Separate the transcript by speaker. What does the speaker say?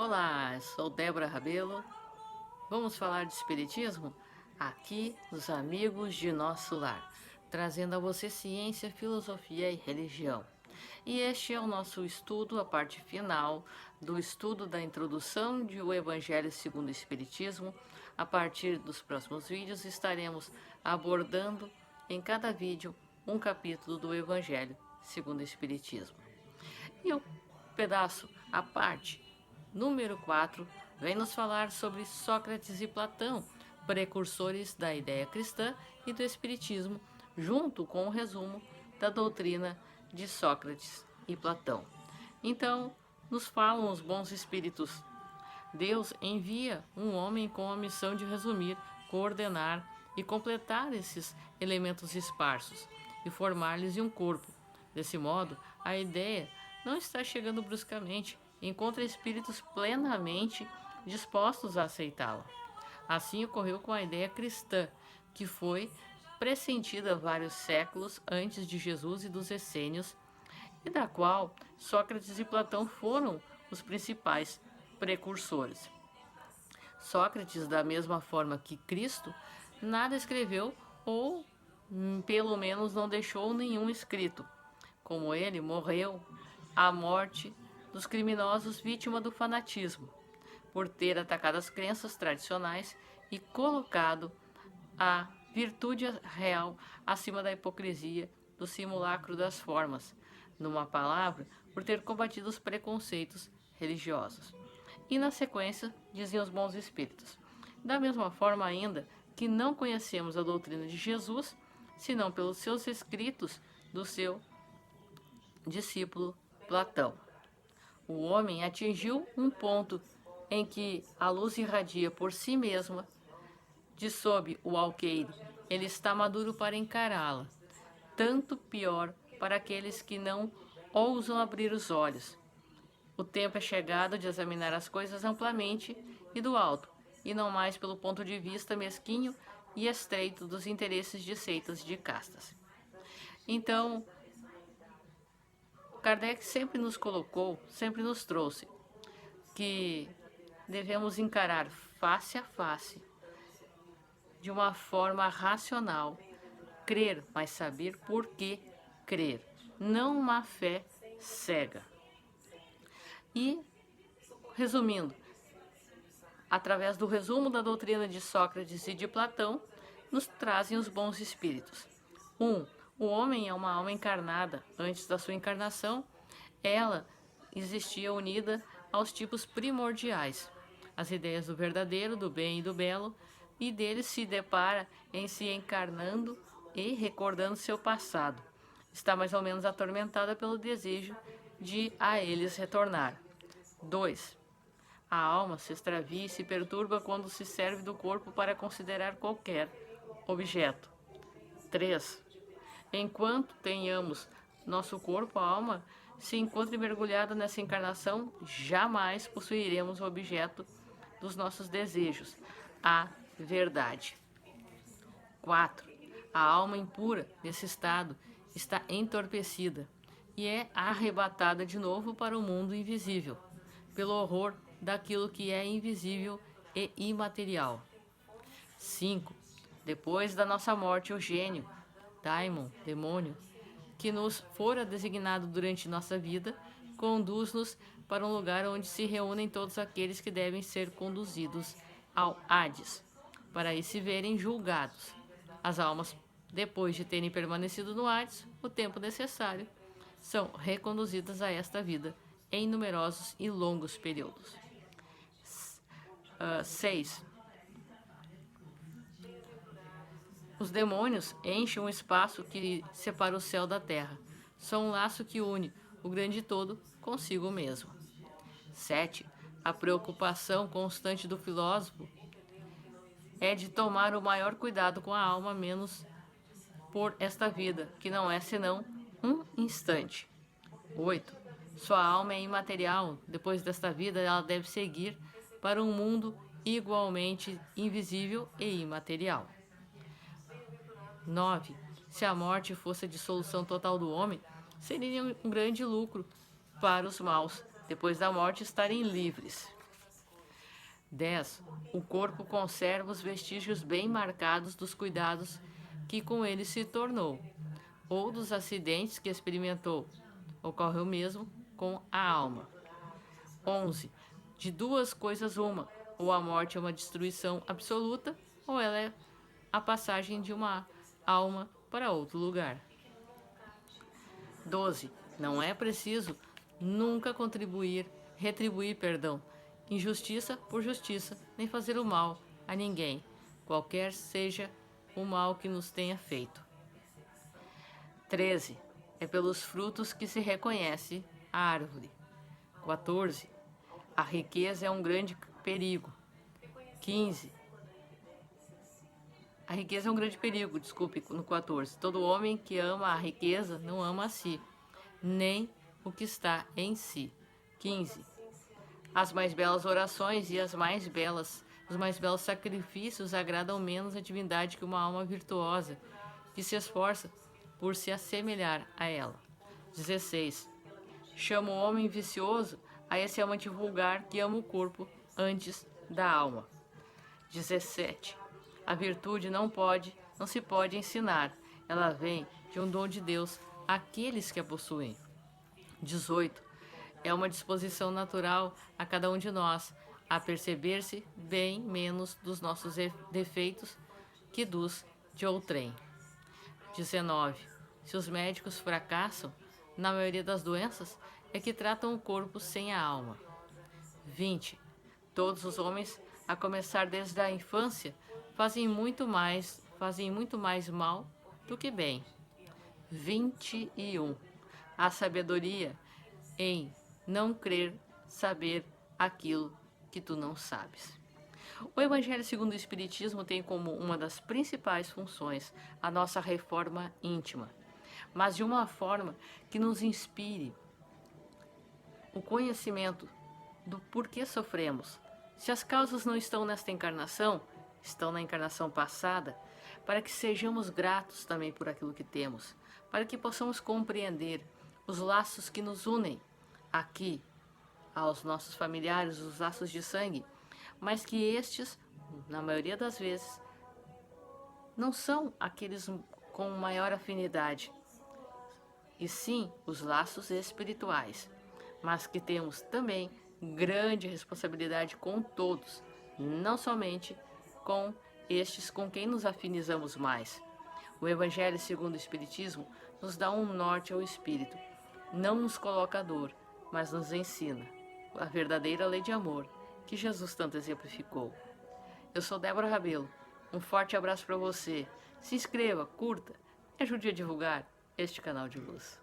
Speaker 1: Olá, sou Débora Rabelo. Vamos falar de espiritismo aqui nos Amigos de Nosso Lar, trazendo a você ciência, filosofia e religião. E este é o nosso estudo, a parte final do estudo da introdução de O Evangelho segundo o Espiritismo. A partir dos próximos vídeos estaremos abordando em cada vídeo um capítulo do Evangelho segundo o Espiritismo. E o pedaço, a parte número 4, vem nos falar sobre Sócrates e Platão, precursores da ideia cristã e do espiritismo, junto com o resumo da doutrina de Sócrates e Platão. Então, nos falam os bons espíritos. Deus envia um homem com a missão de resumir, coordenar e completar esses elementos esparsos e formar-lhes um corpo. Desse modo, a ideia não está chegando bruscamente, encontra espíritos plenamente dispostos a aceitá-la. Assim ocorreu com a ideia cristã, que foi pressentida vários séculos antes de Jesus e dos essênios, e da qual Sócrates e Platão foram os principais precursores. Sócrates, da mesma forma que Cristo, nada escreveu ou, pelo menos, não deixou nenhum escrito. Como ele, morreu à morte dos criminosos vítima do fanatismo, por ter atacado as crenças tradicionais e colocado a virtude real acima da hipocrisia, do simulacro das formas, numa palavra, por ter combatido os preconceitos religiosos. E na sequência, diziam os bons espíritos, da mesma forma ainda que não conhecemos a doutrina de Jesus, senão pelos seus escritos do seu discípulo Platão. O homem atingiu um ponto em que a luz irradia por si mesma de sob o alqueire. Ele está maduro para encará-la. Tanto pior para aqueles que não ousam abrir os olhos. O tempo é chegado de examinar as coisas amplamente e do alto, e não mais pelo ponto de vista mesquinho e estreito dos interesses de seitas de castas. Então, Kardec sempre nos colocou, sempre nos trouxe que devemos encarar face a face, de uma forma racional, crer, mas saber por que crer, não uma fé cega. E, resumindo, através do resumo da doutrina de Sócrates e de Platão, nos trazem os bons espíritos. 1. O homem é uma alma encarnada. Antes da sua encarnação, ela existia unida aos tipos primordiais, as ideias do verdadeiro, do bem e do belo, e dele se depara em se encarnando e recordando seu passado. Está mais ou menos atormentada pelo desejo de a eles retornar. 2. A alma se extravia e se perturba quando se serve do corpo para considerar qualquer objeto. 3. Enquanto tenhamos nosso corpo, a alma se encontre mergulhada nessa encarnação, jamais possuiremos o objeto dos nossos desejos, a verdade. 4. A alma impura, nesse estado, está entorpecida e é arrebatada de novo para o mundo invisível, pelo horror daquilo que é invisível e imaterial. 5. Depois da nossa morte, o gênio, daimon, demônio, que nos fora designado durante nossa vida, conduz-nos para um lugar onde se reúnem todos aqueles que devem ser conduzidos ao Hades, para aí se verem julgados. As almas, depois de terem permanecido no Hades o tempo necessário, são reconduzidas a esta vida em numerosos e longos períodos. 6. Os demônios enchem um espaço que separa o céu da terra. São um laço que une o grande todo consigo mesmo. 7. A preocupação constante do filósofo é de tomar o maior cuidado com a alma, menos por esta vida, que não é senão um instante. 8. Sua alma é imaterial. Depois desta vida, ela deve seguir para um mundo igualmente invisível e imaterial. 9. Se a morte fosse a dissolução total do homem, seria um grande lucro para os maus, depois da morte, estarem livres. 10. O corpo conserva os vestígios bem marcados dos cuidados que com ele se tornou, ou dos acidentes que experimentou. Ocorre o mesmo com a alma. 11. De duas coisas uma, ou a morte é uma destruição absoluta, ou ela é a passagem de uma alma para outro lugar. 12. Não é preciso nunca retribuir, injustiça por justiça, nem fazer o mal a ninguém, qualquer seja o mal que nos tenha feito. 13. É pelos frutos que se reconhece a árvore. 14. A riqueza é um grande perigo. 15. A riqueza é um grande perigo, no 14. Todo homem que ama a riqueza não ama a si, nem o que está em si. 15. As mais belas orações e os mais belos sacrifícios agradam menos a divindade que uma alma virtuosa, que se esforça por se assemelhar a ela. 16. Chama o homem vicioso a esse amante vulgar que ama o corpo antes da alma. 17. A virtude não se pode ensinar, ela vem de um dom de Deus àqueles que a possuem. 18. É uma disposição natural a cada um de nós a perceber-se bem menos dos nossos defeitos que dos de outrem. 19. Se os médicos fracassam, na maioria das doenças, é que tratam o corpo sem a alma. 20. Todos os homens, a começar desde a infância, fazem muito mais mal do que bem. 21. A sabedoria em não crer saber aquilo que tu não sabes. O Evangelho segundo o Espiritismo tem como uma das principais funções a nossa reforma íntima, mas de uma forma que nos inspire o conhecimento do porquê sofremos. Se as causas não estão nesta encarnação, estão na encarnação passada, para que sejamos gratos também por aquilo que temos, para que possamos compreender os laços que nos unem aqui aos nossos familiares, os laços de sangue, mas que estes, na maioria das vezes, não são aqueles com maior afinidade, e sim os laços espirituais, mas que temos também grande responsabilidade com todos, não somente com estes com quem nos afinizamos mais. O Evangelho segundo o Espiritismo nos dá um norte ao espírito, não nos coloca a dor, mas nos ensina a verdadeira lei de amor que Jesus tanto exemplificou. Eu sou Débora Rabelo, um forte abraço para você. Se inscreva, curta e ajude a divulgar este canal de luz.